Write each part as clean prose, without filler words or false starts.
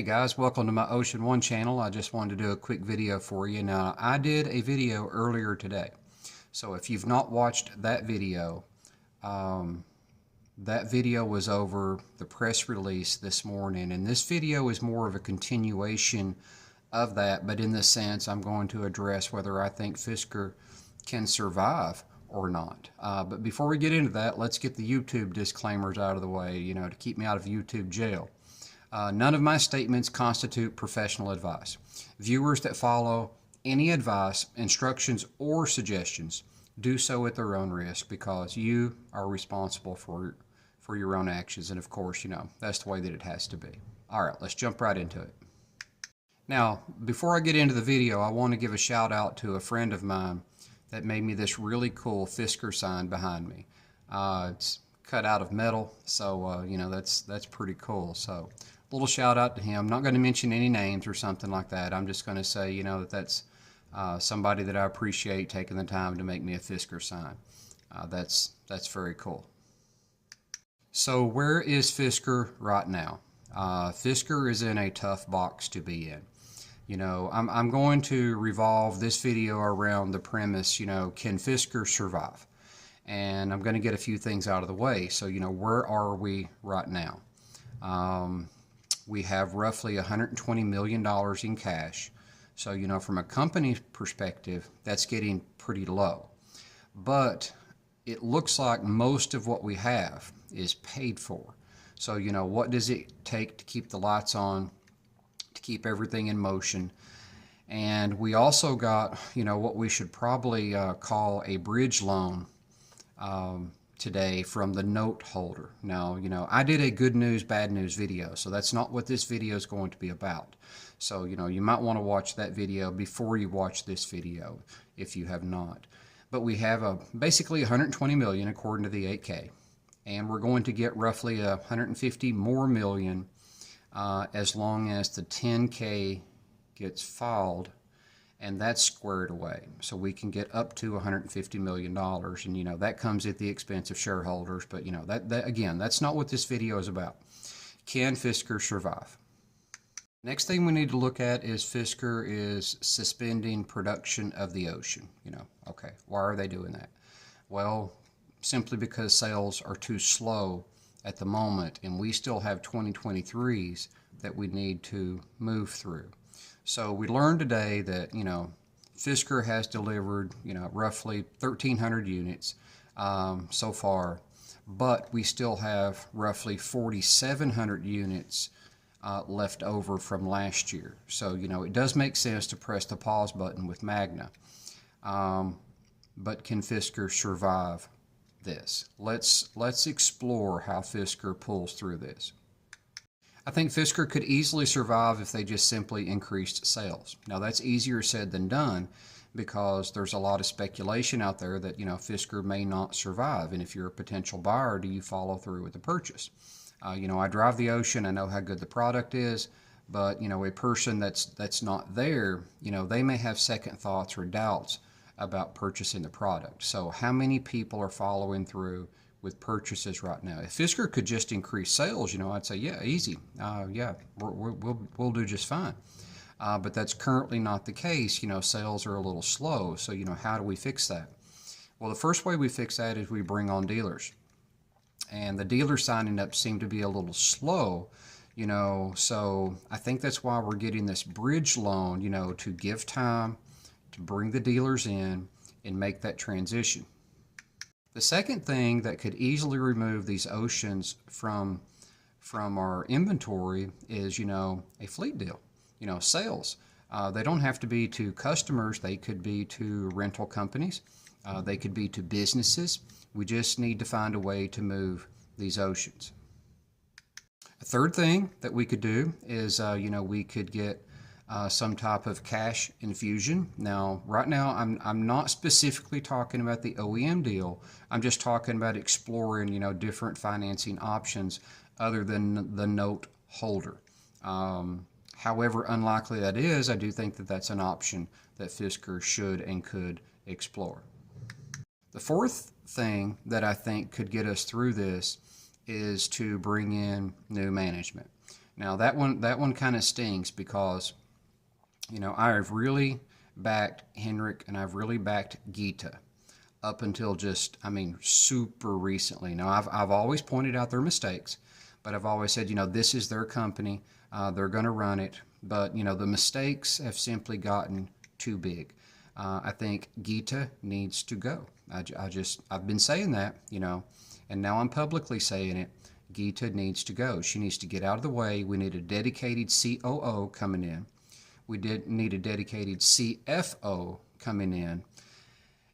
guys, welcome to my Ocean One channel. I just wanted to do a quick video for you. Now, I did a video earlier today. So if you've not watched that video was over the press release this morning. And this video is more of a continuation of that. But in this sense, I'm going to address whether I think Fisker can survive or not. But before we get into that, let's get the YouTube disclaimers out of the way, to keep me out of YouTube jail. None of my statements constitute professional advice. Viewers that follow any advice, instructions, or suggestions do so at their own risk because you are responsible for your own actions. And of course, that's the way that it has to be. All right, let's jump right into it. Now, before I get into the video, I want to give a shout out to a friend of mine that made me this really cool Fisker sign behind me. It's cut out of metal, so that's pretty cool. So a little shout out to him. I'm not going to mention any names or something like that. I'm just going to say that's somebody that I appreciate taking the time to make me a Fisker sign. That's very cool. So where is Fisker right now? Fisker is in a tough box to be in. I'm going to revolve this video around the premise, can Fisker survive? And I'm going to get a few things out of the way. So, where are we right now? We have roughly $120 million in cash. So, from a company perspective, that's getting pretty low. But it looks like most of what we have is paid for. So, what does it take to keep the lights on, to keep everything in motion? And we also got, what we should probably call a bridge loan today from the note holder. Now, I did a good news, bad news video, so that's not what this video is going to be about. So, you might want to watch that video before you watch this video if you have not. But we have basically 120 million according to the 8K, and we're going to get roughly 150 more million as long as the 10K gets filed, and that's squared away. So we can get up to $150 million, and that comes at the expense of shareholders. But that again, that's not what this video is about. Can Fisker survive? Next thing we need to look at is Fisker is suspending production of the Ocean. Okay, why are they doing that? Well, simply because sales are too slow at the moment, and we still have 2023s that we need to move through. So we learned today that, Fisker has delivered, roughly 1,300 units so far, but we still have roughly 4,700 units left over from last year. So, it does make sense to press the pause button with Magna. But can Fisker survive this? Let's explore how Fisker pulls through this. I think Fisker could easily survive if they just simply increased sales. Now, that's easier said than done because there's a lot of speculation out there that, Fisker may not survive. And if you're a potential buyer, do you follow through with the purchase? I drive the Ocean. I know how good the product is. But, a person that's not there, they may have second thoughts or doubts about purchasing the product. So how many people are following through with purchases right now? If Fisker could just increase sales, I'd say, yeah, easy. Yeah, we'll do just fine. But that's currently not the case. Sales are a little slow. So, how do we fix that? Well, the first way we fix that is we bring on dealers. And the dealers signing up seem to be a little slow, so I think that's why we're getting this bridge loan, to give time to bring the dealers in and make that transition. The second thing that could easily remove these Oceans from our inventory is, a fleet deal, sales. They don't have to be to customers. They could be to rental companies. They could be to businesses. We just need to find a way to move these Oceans. A third thing that we could do is, we could get some type of cash infusion. Now, right now, I'm not specifically talking about the OEM deal. I'm just talking about exploring, different financing options other than the note holder. However unlikely that is, I do think that that's an option that Fisker should and could explore. The fourth thing that I think could get us through this is to bring in new management. Now that one kind of stings because, I have really backed Henrik and I've really backed Gita up until just, super recently. Now, I've always pointed out their mistakes, but I've always said, this is their company. They're going to run it. But, the mistakes have simply gotten too big. I think Gita needs to go. I've been saying that, and now I'm publicly saying it. Gita needs to go. She needs to get out of the way. We need a dedicated COO coming in. We need a dedicated CFO coming in.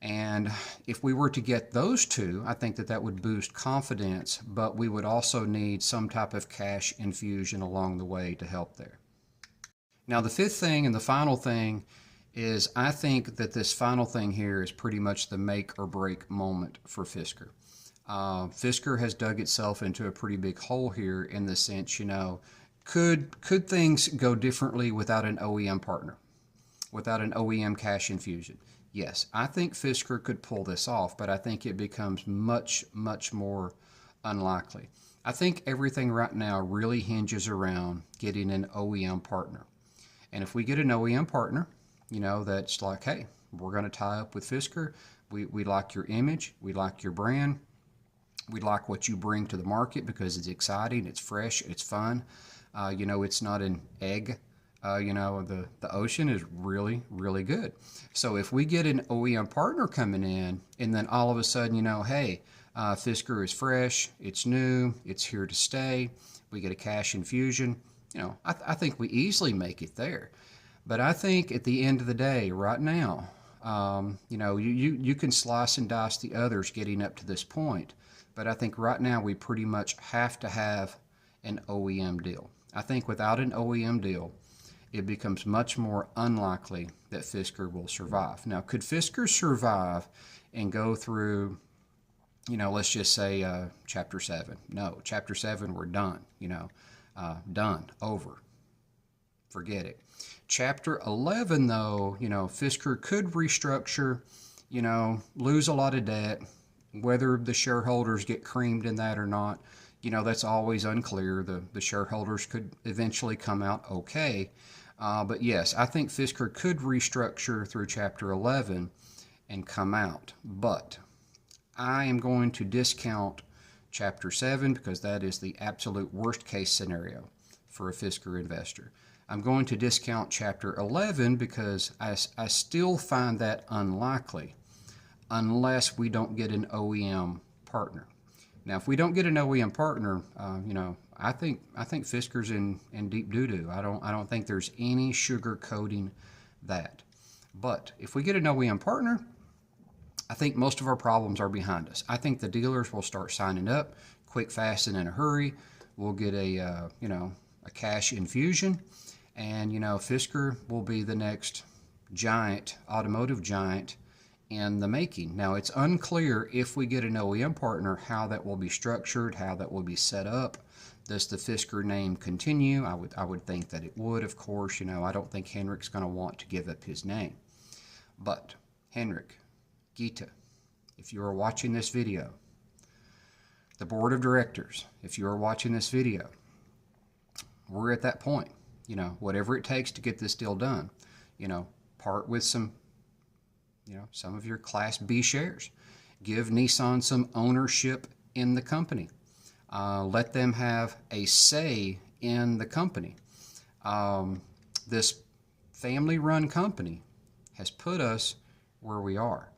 And if we were to get those two, I think that would boost confidence, but we would also need some type of cash infusion along the way to help there. Now, the fifth thing and the final thing is I think that this final thing here is pretty much the make or break moment for Fisker. Fisker has dug itself into a pretty big hole here in the sense, could things go differently without an OEM partner, without an OEM cash infusion? Yes, I think Fisker could pull this off, but I think it becomes much, much more unlikely. I think everything right now really hinges around getting an OEM partner. And if we get an OEM partner, that's like, hey, we're going to tie up with Fisker. We like your image. We like your brand. We like what you bring to the market because it's exciting, it's fresh, it's fun. It's not an egg. The ocean is really, really good. So if we get an OEM partner coming in and then all of a sudden, hey, Fisker is fresh, it's new, it's here to stay, we get a cash infusion, I think we easily make it there. But I think at the end of the day, right now, you can slice and dice the others getting up to this point. But I think right now we pretty much have to have an OEM deal. I think without an OEM deal, it becomes much more unlikely that Fisker will survive. Now, could Fisker survive and go through, let's just say Chapter 7? No, Chapter 7, we're done, done, over. Forget it. Chapter 11, though, Fisker could restructure, lose a lot of debt. Whether the shareholders get creamed in that or not, that's always unclear. The shareholders could eventually come out okay. But yes, I think Fisker could restructure through Chapter 11 and come out. But I am going to discount Chapter 7 because that is the absolute worst case scenario for a Fisker investor. I'm going to discount Chapter 11 because I still find that unlikely unless we don't get an OEM partner. Now, if we don't get an OEM partner, I think Fisker's in deep doo-doo. I don't think there's any sugarcoating that. But if we get an OEM partner, I think most of our problems are behind us. I think the dealers will start signing up quick, fast, and in a hurry. We'll get a cash infusion, and Fisker will be the next automotive giant in the making. Now, it's unclear if we get an OEM partner how that will be structured, how that will be set up. Does the Fisker name continue? I would think that it would, of course. I don't think Henrik's going to want to give up his name. But Henrik, Gita, if you are watching this video, the board of directors, if you are watching this video, we're at that point. Whatever it takes to get this deal done. Part with some of your Class B shares. Give Nissan some ownership in the company. Let them have a say in the company. This family-run company has put us where we are.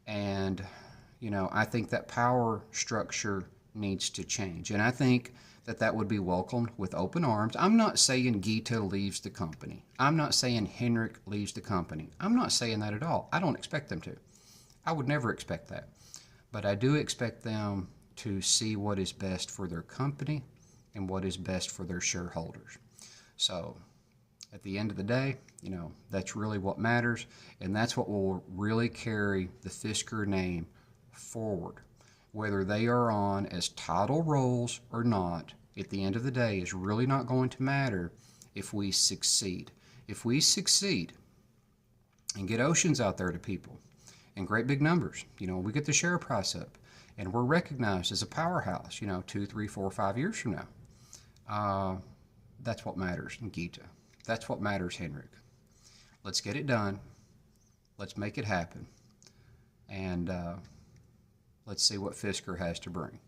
And, I think that power structure needs to change. And I think that would be welcomed with open arms. I'm not saying Gita leaves the company. I'm not saying Henrik leaves the company. I'm not saying that at all. I don't expect them to. I would never expect that. But I do expect them to see what is best for their company and what is best for their shareholders. So at the end of the day, that's really what matters, and that's what will really carry the Fisker name forward. Whether they are on as title roles or not, at the end of the day, is really not going to matter if we succeed. If we succeed and get oceans out there to people in great big numbers, we get the share price up and we're recognized as a powerhouse, 2, 3, 4, 5 years from now, that's what matters, Gita. That's what matters, Henrik. Let's get it done. Let's make it happen. And let's see what Fisker has to bring.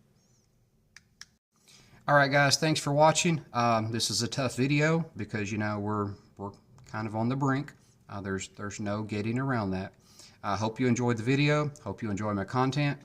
All right, guys, thanks for watching. This is a tough video because, you know, we're kind of on the brink. There's no getting around that. I hope you enjoyed the video. Hope you enjoy my content.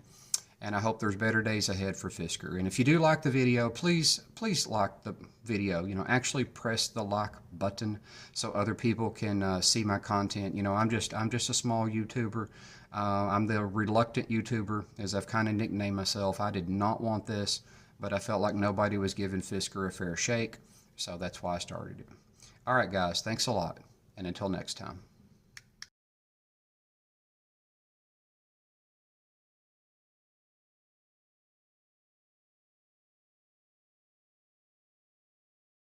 And I hope there's better days ahead for Fisker. And if you do like the video, please like the video. You know, actually press the like button so other people can see my content. You know, I'm just a small YouTuber. I'm the reluctant YouTuber, as I've kind of nicknamed myself. I did not want this, but I felt like nobody was giving Fisker a fair shake, so that's why I started it. All right, guys, thanks a lot, and until next time.